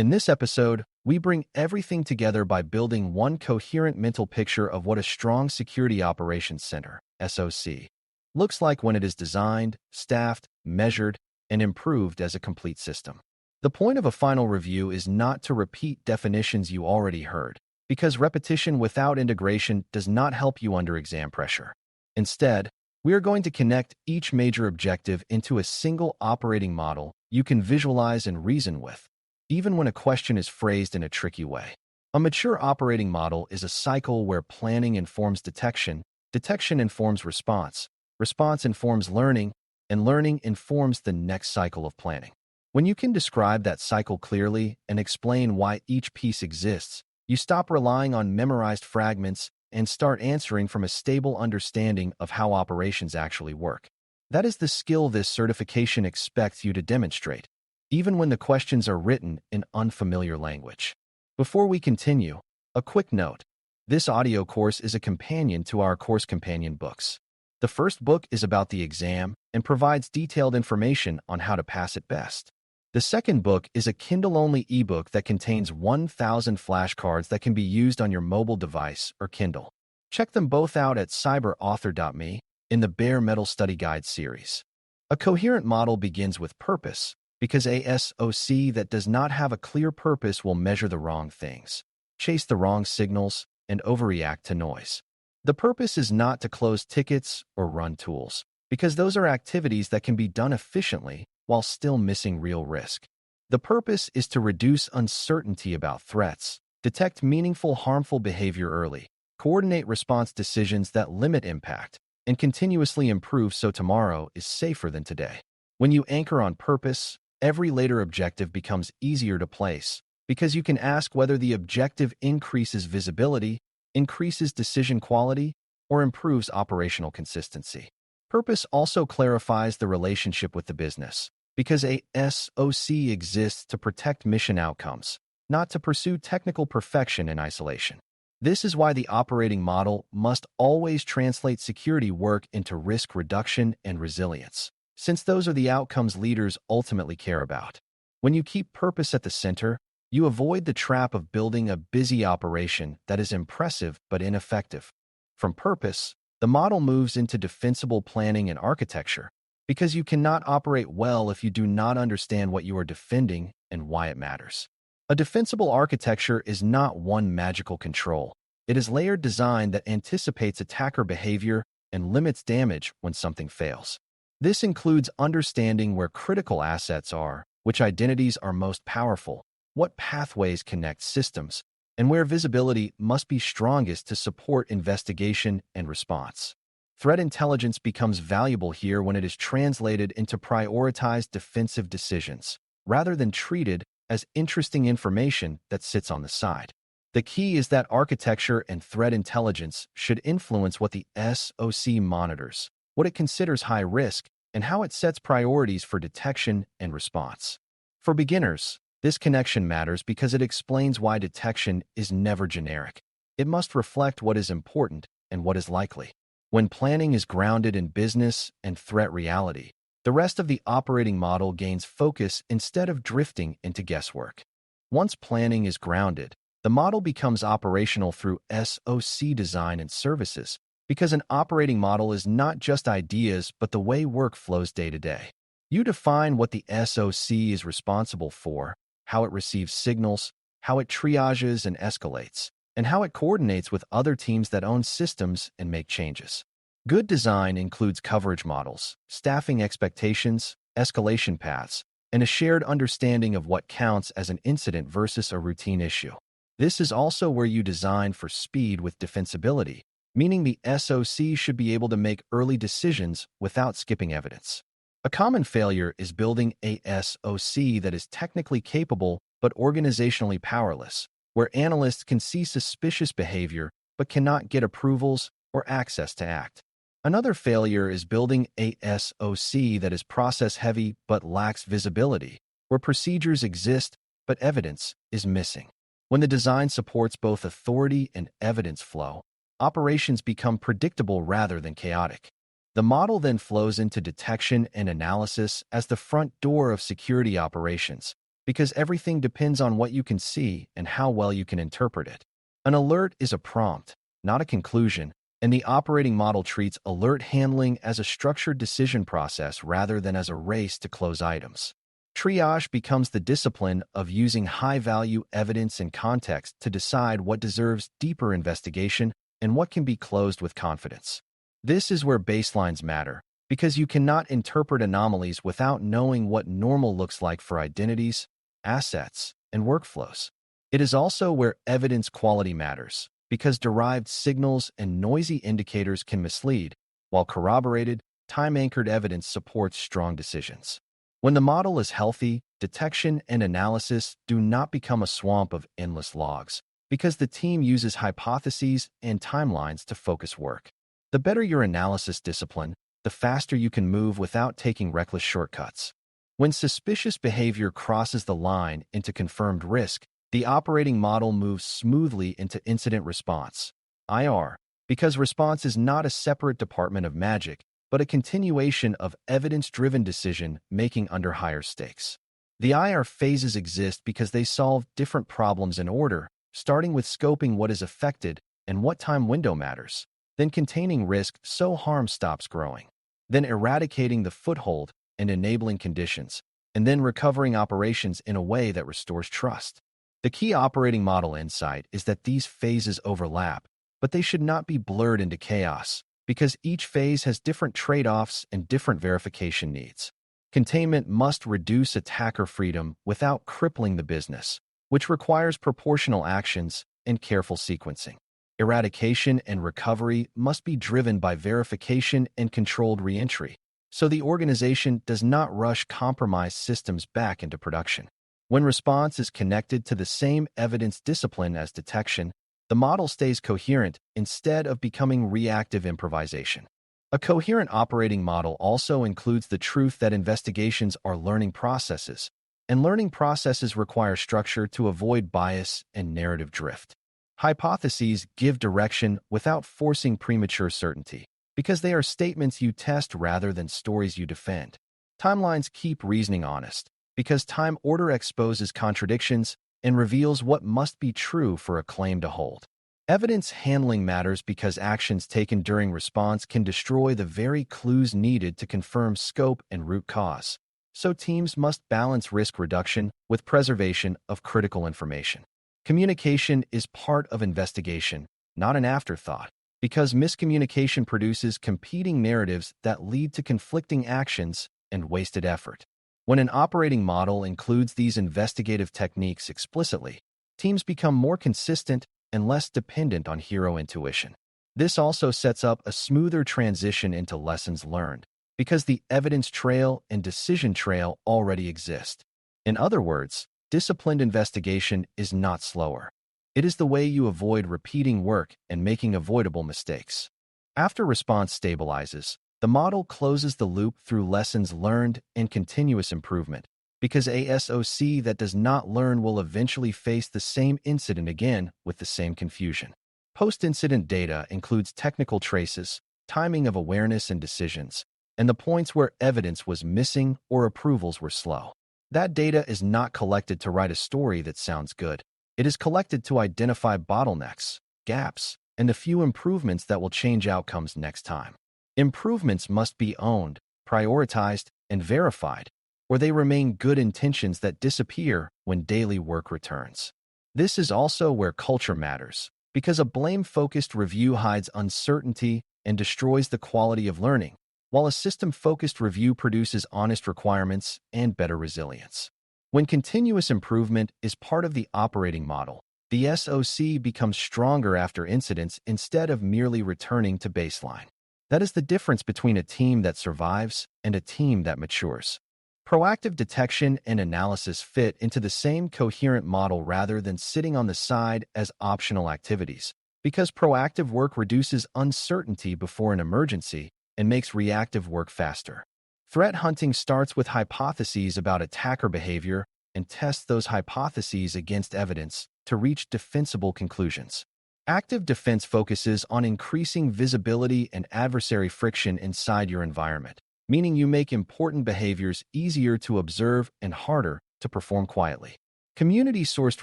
In this episode, we bring everything together by building one coherent mental picture of what a strong Security Operations Center, SOC, looks like when it is designed, staffed, measured, and improved as a complete system. The point of a final review is not to repeat definitions you already heard, because repetition without integration does not help you under exam pressure. Instead, we are going to connect each major objective into a single operating model you can visualize and reason with, even when a question is phrased in a tricky way. A mature operating model is a cycle where planning informs detection, detection informs response, response informs learning, and learning informs the next cycle of planning. When you can describe that cycle clearly and explain why each piece exists, you stop relying on memorized fragments and start answering from a stable understanding of how operations actually work. That is the skill this certification expects you to demonstrate, even when the questions are written in unfamiliar language. Before we continue, a quick note. This audio course is a companion to our course companion books. The first book is about the exam and provides detailed information on how to pass it best. The second book is a Kindle-only ebook that contains 1,000 flashcards that can be used on your mobile device or Kindle. Check them both out at cyber.author.me in the Bare Metal Study Guide series. A coherent model begins with purpose, because a SOC that does not have a clear purpose will measure the wrong things, chase the wrong signals, and overreact to noise. The purpose is not to close tickets or run tools, because those are activities that can be done efficiently while still missing real risk. The purpose is to reduce uncertainty about threats, detect meaningful harmful behavior early, coordinate response decisions that limit impact, and continuously improve so tomorrow is safer than today. When you anchor on purpose, every later objective becomes easier to place, because you can ask whether the objective increases visibility, increases decision quality, or improves operational consistency. Purpose also clarifies the relationship with the business, because a SOC exists to protect mission outcomes, not to pursue technical perfection in isolation. This is why the operating model must always translate security work into risk reduction and resilience, since those are the outcomes leaders ultimately care about. When you keep purpose at the center, you avoid the trap of building a busy operation that is impressive but ineffective. From purpose, the model moves into defensible planning and architecture, because you cannot operate well if you do not understand what you are defending and why it matters. A defensible architecture is not one magical control. It is layered design that anticipates attacker behavior and limits damage when something fails. This includes understanding where critical assets are, which identities are most powerful, what pathways connect systems, and where visibility must be strongest to support investigation and response. Threat intelligence becomes valuable here when it is translated into prioritized defensive decisions, rather than treated as interesting information that sits on the side. The key is that architecture and threat intelligence should influence what the SOC monitors, what it considers high risk, and how it sets priorities for detection and response. For beginners, this connection matters because it explains why detection is never generic. It must reflect what is important and what is likely. When planning is grounded in business and threat reality, the rest of the operating model gains focus instead of drifting into guesswork. Once planning is grounded, the model becomes operational through SOC design and services, because an operating model is not just ideas but the way work flows day to day. You define what the SOC is responsible for, how it receives signals, how it triages and escalates, and how it coordinates with other teams that own systems and make changes. Good design includes coverage models, staffing expectations, escalation paths, and a shared understanding of what counts as an incident versus a routine issue. This is also where you design for speed with defensibility, meaning the SOC should be able to make early decisions without skipping evidence. A common failure is building a SOC that is technically capable but organizationally powerless, where analysts can see suspicious behavior but cannot get approvals or access to act. Another failure is building a SOC that is process-heavy but lacks visibility, where procedures exist but evidence is missing. When the design supports both authority and evidence flow, operations become predictable rather than chaotic. The model then flows into detection and analysis as the front door of security operations, because everything depends on what you can see and how well you can interpret it. An alert is a prompt, not a conclusion, and the operating model treats alert handling as a structured decision process rather than as a race to close items. Triage becomes the discipline of using high-value evidence and context to decide what deserves deeper investigation and what can be closed with confidence. This is where baselines matter, because you cannot interpret anomalies without knowing what normal looks like for identities, assets, and workflows. It is also where evidence quality matters, because derived signals and noisy indicators can mislead, while corroborated, time-anchored evidence supports strong decisions. When the model is healthy, detection and analysis do not become a swamp of endless logs, because the team uses hypotheses and timelines to focus work. The better your analysis discipline, the faster you can move without taking reckless shortcuts. When suspicious behavior crosses the line into confirmed risk, the operating model moves smoothly into incident response, IR, because response is not a separate department of magic, but a continuation of evidence-driven decision-making under higher stakes. The IR phases exist because they solve different problems in order, starting with scoping what is affected and what time window matters, then containing risk so harm stops growing, then eradicating the foothold and enabling conditions, and then recovering operations in a way that restores trust. The key operating model insight is that these phases overlap, but they should not be blurred into chaos, because each phase has different trade-offs and different verification needs. Containment must reduce attacker freedom without crippling the business, which requires proportional actions and careful sequencing. Eradication and recovery must be driven by verification and controlled reentry, so the organization does not rush compromised systems back into production. When response is connected to the same evidence discipline as detection, the model stays coherent instead of becoming reactive improvisation. A coherent operating model also includes the truth that investigations are learning processes, and learning processes require structure to avoid bias and narrative drift. Hypotheses give direction without forcing premature certainty, because they are statements you test rather than stories you defend. Timelines keep reasoning honest, because time order exposes contradictions and reveals what must be true for a claim to hold. Evidence handling matters because actions taken during response can destroy the very clues needed to confirm scope and root cause. So teams must balance risk reduction with preservation of critical information. Communication is part of investigation, not an afterthought, because miscommunication produces competing narratives that lead to conflicting actions and wasted effort. When an operating model includes these investigative techniques explicitly, teams become more consistent and less dependent on hero intuition. This also sets up a smoother transition into lessons learned, because the evidence trail and decision trail already exist. In other words, disciplined investigation is not slower. It is the way you avoid repeating work and making avoidable mistakes. After response stabilizes, the model closes the loop through lessons learned and continuous improvement, because a SOC that does not learn will eventually face the same incident again with the same confusion. Post-incident data includes technical traces, timing of awareness and decisions, and the points where evidence was missing or approvals were slow. That data is not collected to write a story that sounds good. It is collected to identify bottlenecks, gaps, and the few improvements that will change outcomes next time. Improvements must be owned, prioritized, and verified, or they remain good intentions that disappear when daily work returns. This is also where culture matters, because a blame-focused review hides uncertainty and destroys the quality of learning, while a system-focused review produces honest requirements and better resilience. When continuous improvement is part of the operating model, the SOC becomes stronger after incidents instead of merely returning to baseline. That is the difference between a team that survives and a team that matures. Proactive detection and analysis fit into the same coherent model rather than sitting on the side as optional activities, because proactive work reduces uncertainty before an emergency and makes reactive work faster. Threat hunting starts with hypotheses about attacker behavior and tests those hypotheses against evidence to reach defensible conclusions. Active defense focuses on increasing visibility and adversary friction inside your environment, meaning you make important behaviors easier to observe and harder to perform quietly. Community-sourced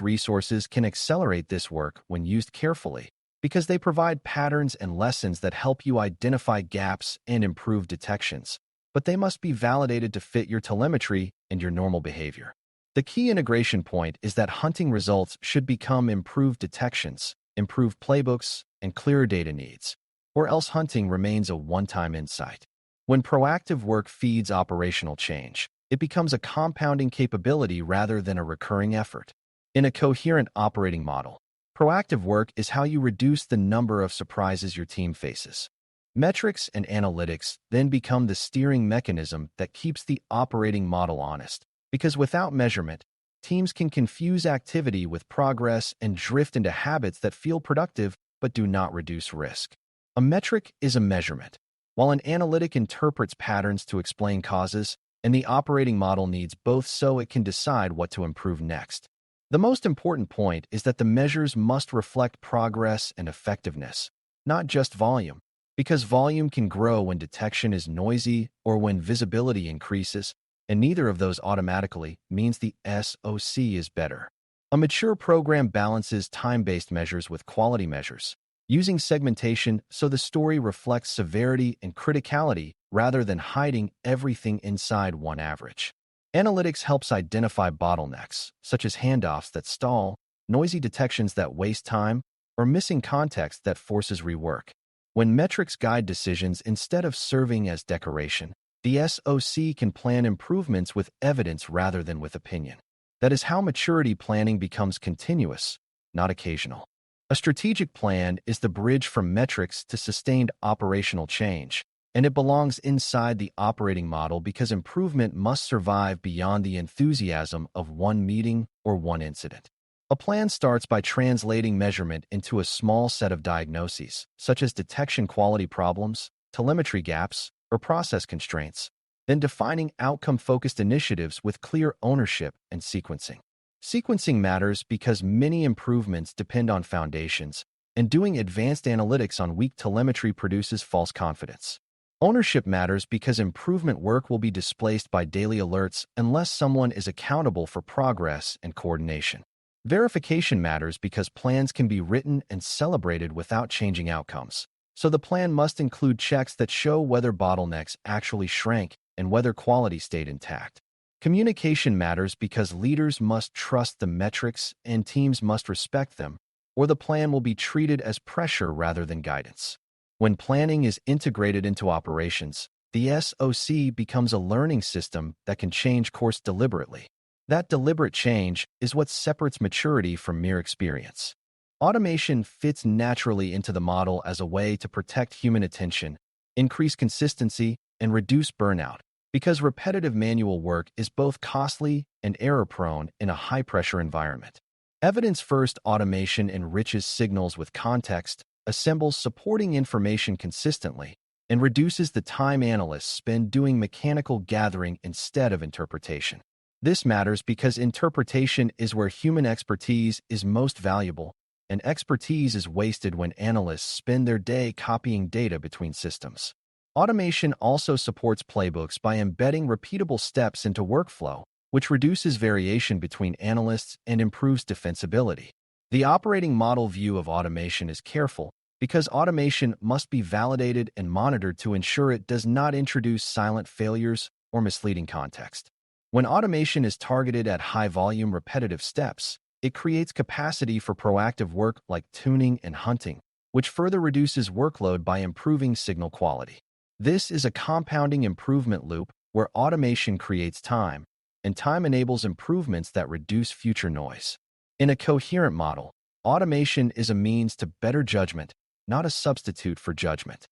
resources can accelerate this work when used carefully because they provide patterns and lessons that help you identify gaps and improve detections, but they must be validated to fit your telemetry and your normal behavior. The key integration point is that hunting results should become improved detections, improved playbooks, and clearer data needs, or else hunting remains a one-time insight. When proactive work feeds operational change, it becomes a compounding capability rather than a recurring effort. In a coherent operating model, proactive work is how you reduce the number of surprises your team faces. Metrics and analytics then become the steering mechanism that keeps the operating model honest, because without measurement, teams can confuse activity with progress and drift into habits that feel productive but do not reduce risk. A metric is a measurement, while an analytic interprets patterns to explain causes, and the operating model needs both so it can decide what to improve next. The most important point is that the measures must reflect progress and effectiveness, not just volume, because volume can grow when detection is noisy or when visibility increases, and neither of those automatically means the SOC is better. A mature program balances time-based measures with quality measures, using segmentation so the story reflects severity and criticality rather than hiding everything inside one average. Analytics helps identify bottlenecks, such as handoffs that stall, noisy detections that waste time, or missing context that forces rework. When metrics guide decisions instead of serving as decoration, the SOC can plan improvements with evidence rather than with opinion. That is how maturity planning becomes continuous, not occasional. A strategic plan is the bridge from metrics to sustained operational change, and it belongs inside the operating model because improvement must survive beyond the enthusiasm of one meeting or one incident. A plan starts by translating measurement into a small set of diagnoses, such as detection quality problems, telemetry gaps, or process constraints, then defining outcome-focused initiatives with clear ownership and sequencing. Sequencing matters because many improvements depend on foundations, and doing advanced analytics on weak telemetry produces false confidence. Ownership matters because improvement work will be displaced by daily alerts unless someone is accountable for progress and coordination. Verification matters because plans can be written and celebrated without changing outcomes, so the plan must include checks that show whether bottlenecks actually shrank and whether quality stayed intact. Communication matters because leaders must trust the metrics and teams must respect them, or the plan will be treated as pressure rather than guidance. When planning is integrated into operations, the SOC becomes a learning system that can change course deliberately. That deliberate change is what separates maturity from mere experience. Automation fits naturally into the model as a way to protect human attention, increase consistency, and reduce burnout, because repetitive manual work is both costly and error-prone in a high-pressure environment. Evidence-first automation enriches signals with context, assembles supporting information consistently, and reduces the time analysts spend doing mechanical gathering instead of interpretation. This matters because interpretation is where human expertise is most valuable, and expertise is wasted when analysts spend their day copying data between systems. Automation also supports playbooks by embedding repeatable steps into workflow, which reduces variation between analysts and improves defensibility. The operating model view of automation is careful because automation must be validated and monitored to ensure it does not introduce silent failures or misleading context. When automation is targeted at high-volume repetitive steps, it creates capacity for proactive work like tuning and hunting, which further reduces workload by improving signal quality. This is a compounding improvement loop where automation creates time, and time enables improvements that reduce future noise. In a coherent model, automation is a means to better judgment, not a substitute for judgment.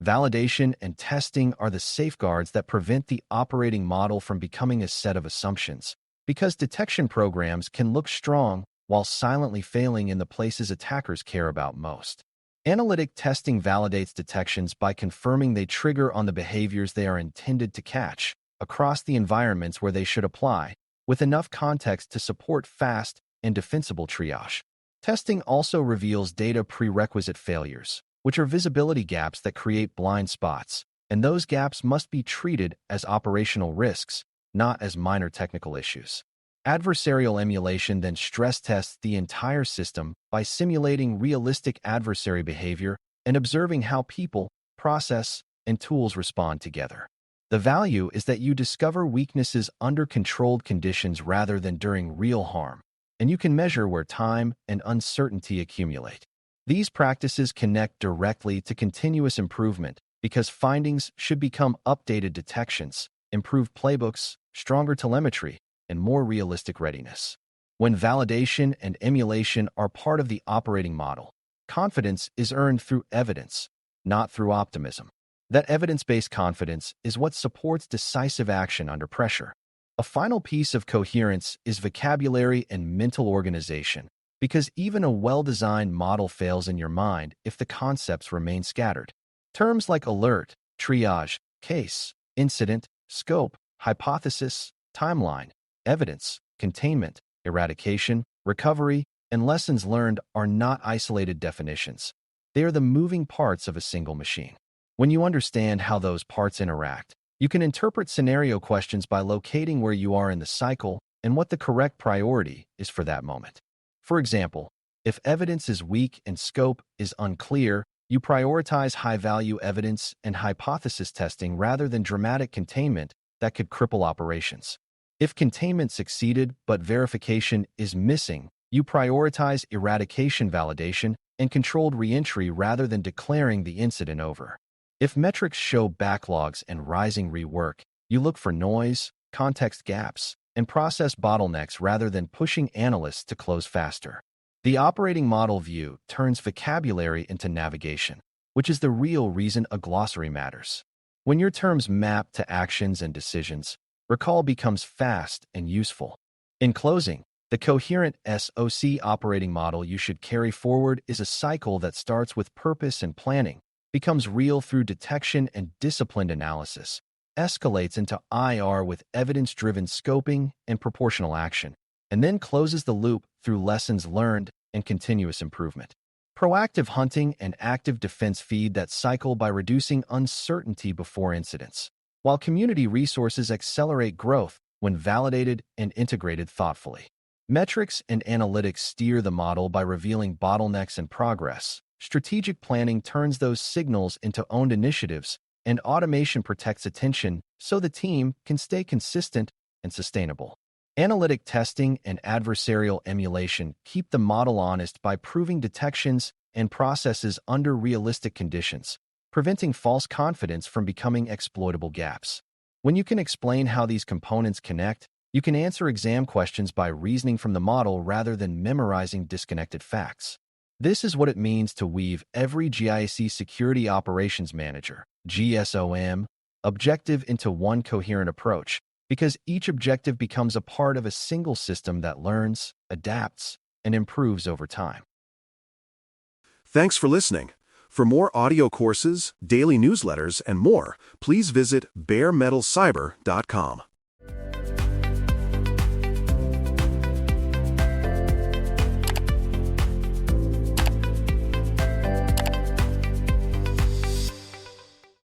Validation and testing are the safeguards that prevent the operating model from becoming a set of assumptions, because detection programs can look strong while silently failing in the places attackers care about most. Analytic testing validates detections by confirming they trigger on the behaviors they are intended to catch, across the environments where they should apply, with enough context to support fast and defensible triage. Testing also reveals data prerequisite failures, which are visibility gaps that create blind spots, and those gaps must be treated as operational risks, not as minor technical issues. Adversarial emulation then stress tests the entire system by simulating realistic adversary behavior and observing how people, process, and tools respond together. The value is that you discover weaknesses under controlled conditions rather than during real harm, and you can measure where time and uncertainty accumulate. These practices connect directly to continuous improvement because findings should become updated detections, improved playbooks, stronger telemetry, and more realistic readiness. When validation and emulation are part of the operating model, confidence is earned through evidence, not through optimism. That evidence-based confidence is what supports decisive action under pressure. A final piece of coherence is vocabulary and mental organization, because even a well-designed model fails in your mind if the concepts remain scattered. Terms like alert, triage, case, incident, scope, hypothesis, timeline, evidence, containment, eradication, recovery, and lessons learned are not isolated definitions. They are the moving parts of a single machine. When you understand how those parts interact, you can interpret scenario questions by locating where you are in the cycle and what the correct priority is for that moment. For example, if evidence is weak and scope is unclear, you prioritize high-value evidence and hypothesis testing rather than dramatic containment that could cripple operations. If containment succeeded but verification is missing, you prioritize eradication validation and controlled reentry rather than declaring the incident over. If metrics show backlogs and rising rework, you look for noise, context gaps, and process bottlenecks rather than pushing analysts to close faster. The operating model view turns vocabulary into navigation, which is the real reason a glossary matters. When your terms map to actions and decisions, recall becomes fast and useful. In closing, the coherent SOC operating model you should carry forward is a cycle that starts with purpose and planning, becomes real through detection and disciplined analysis, escalates into IR with evidence-driven scoping and proportional action, and then closes the loop through lessons learned and continuous improvement. Proactive hunting and active defense feed that cycle by reducing uncertainty before incidents, while community resources accelerate growth when validated and integrated thoughtfully. Metrics and analytics steer the model by revealing bottlenecks and progress. Strategic planning turns those signals into owned initiatives, and automation protects attention so the team can stay consistent and sustainable. Analytic testing and adversarial emulation keep the model honest by proving detections and processes under realistic conditions, preventing false confidence from becoming exploitable gaps. When you can explain how these components connect, you can answer exam questions by reasoning from the model rather than memorizing disconnected facts. This is what it means to weave every GIC Security Operations Manager, GSOM, objective into one coherent approach, because each objective becomes a part of a single system that learns, adapts, and improves over time. Thanks for listening. For more audio courses, daily newsletters, and more, please visit BareMetalCyber.com.